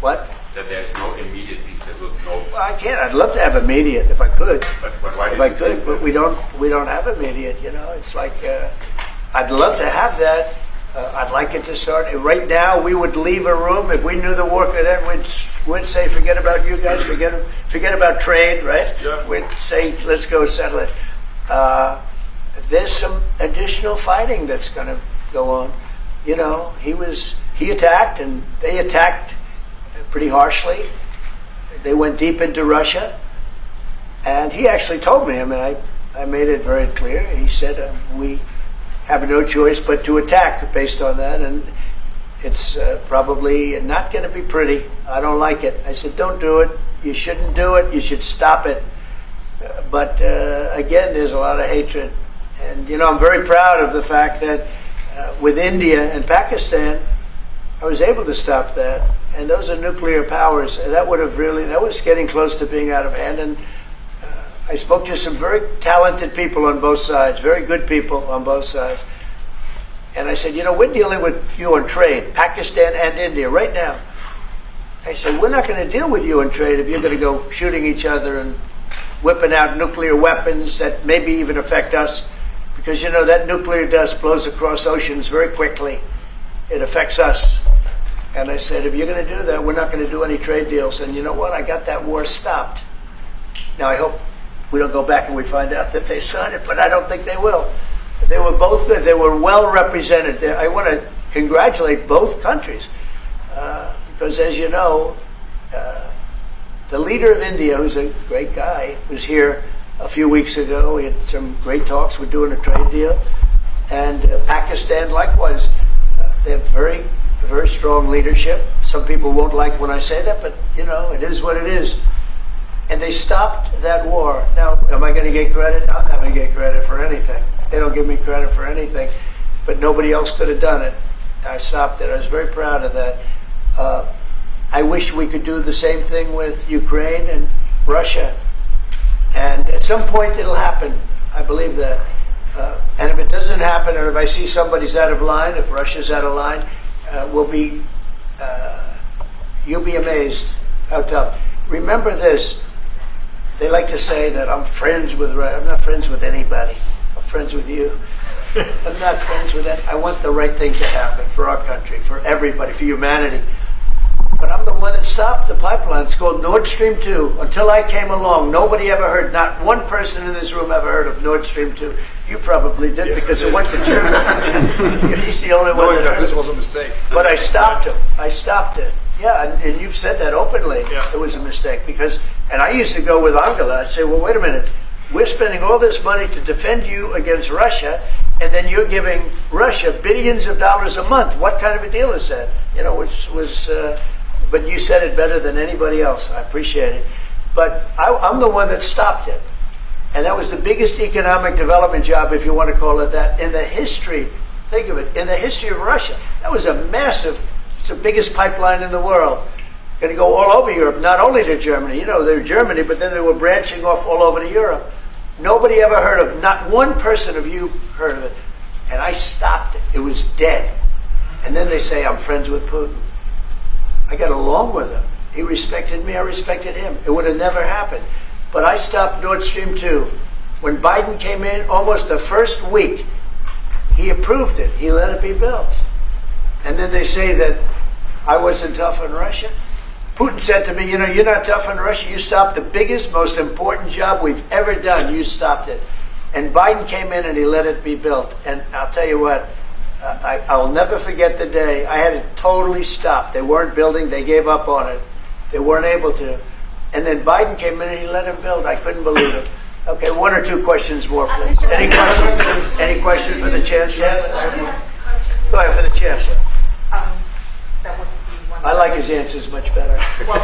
What? That there is no immediate peace. There will no. Well, I can't. I'd love to have immediate if I could. But why If I could, but we don't have immediate. It's like I'd love to have that. I'd like it to start right now. We would leave a room if we knew the war could end. We'd say, forget about you guys, forget about trade, right? Yeah. We'd say, let's go settle it. There's some additional fighting that's going to go on. He attacked, and they attacked pretty harshly. They went deep into Russia, and he actually told me. I mean, I made it very clear. He said we have no choice but to attack based on that, and it's probably not going to be pretty. I don't like it. I said, don't do it. You shouldn't do it. You should stop it. But again, there's a lot of hatred, and I'm very proud of the fact that with India and Pakistan, I was able to stop that. And those are nuclear powers. And that was getting close to being out of hand. And I spoke to some very talented people on both sides, very good people on both sides. And I said, we're dealing with you on trade, Pakistan and India right now. I said, we're not going to deal with you on trade if you're going to go shooting each other and whipping out nuclear weapons that maybe even affect us. Because, that nuclear dust blows across oceans very quickly. It affects us. And I said, if you're going to do that, we're not going to do any trade deals. And you know what? I got that war stopped. Now, I hope we don't go back and we find out that they started, but I don't think they will. They were both good. They were well represented. I want to congratulate both countries because, as you know, the leader of India, who's a great guy, was here a few weeks ago. We had some great talks. We're doing a trade deal. And Pakistan, likewise. They have very strong leadership. Some people won't like when I say that, but, it is what it is. And they stopped that war. Now, am I going to get credit? I'm not going to get credit for anything. They don't give me credit for anything. But nobody else could have done it. I stopped it. I was very proud of that. I wish we could do the same thing with Ukraine and Russia. And at some point it'll happen. I believe that. And if it doesn't happen, or if I see somebody's out of line, if Russia's out of line, you'll be amazed how tough. Remember this. They like to say that I'm friends with Russia. I'm not friends with anybody. I'm friends with you. I'm not friends with that. I want the right thing to happen for our country, for everybody, for humanity. But I'm the one that stopped the pipeline. It's called Nordstream 2. Until I came along, nobody ever heard, not one person in this room ever heard of Nordstream 2. You probably did, yes, because it went to Germany. He's the only one that heard. This was a mistake. But I stopped him. I stopped it. Yeah, and you've said that openly. Yeah. It was a mistake. And I used to go with Angela. I'd say, well, wait a minute. We're spending all this money to defend you against Russia, and then you're giving Russia billions of dollars a month. What kind of a deal is that? But you said it better than anybody else. I appreciate it. But I'm the one that stopped it. And that was the biggest economic development job, if you want to call it that, in the history, think of it, in the history of Russia. That was a massive, it's the biggest pipeline in the world. Going to go all over Europe, not only to Germany. They're Germany, but then they were branching off all over to Europe. Nobody ever heard of it. Not one person of you heard of it. And I stopped it. It was dead. And then they say, I'm friends with Putin. I got along with him. He respected me, I respected him. It would have never happened. But I stopped Nord Stream 2. When Biden came in, almost the first week, he approved it. He let it be built. And then they say that I wasn't tough on Russia. Putin said to me, you're not tough on Russia. You stopped the biggest, most important job we've ever done. You stopped it. And Biden came in and he let it be built. And I'll tell you what, I'll never forget the day. I had it totally stopped. They weren't building. They gave up on it. They weren't able to. And then Biden came in and he let him build. I couldn't believe it. Okay, one or two questions more, please. Any questions? Any questions for the Chancellor? Yes. Go ahead for the Chancellor. That would be one. I like his answers much better. Well,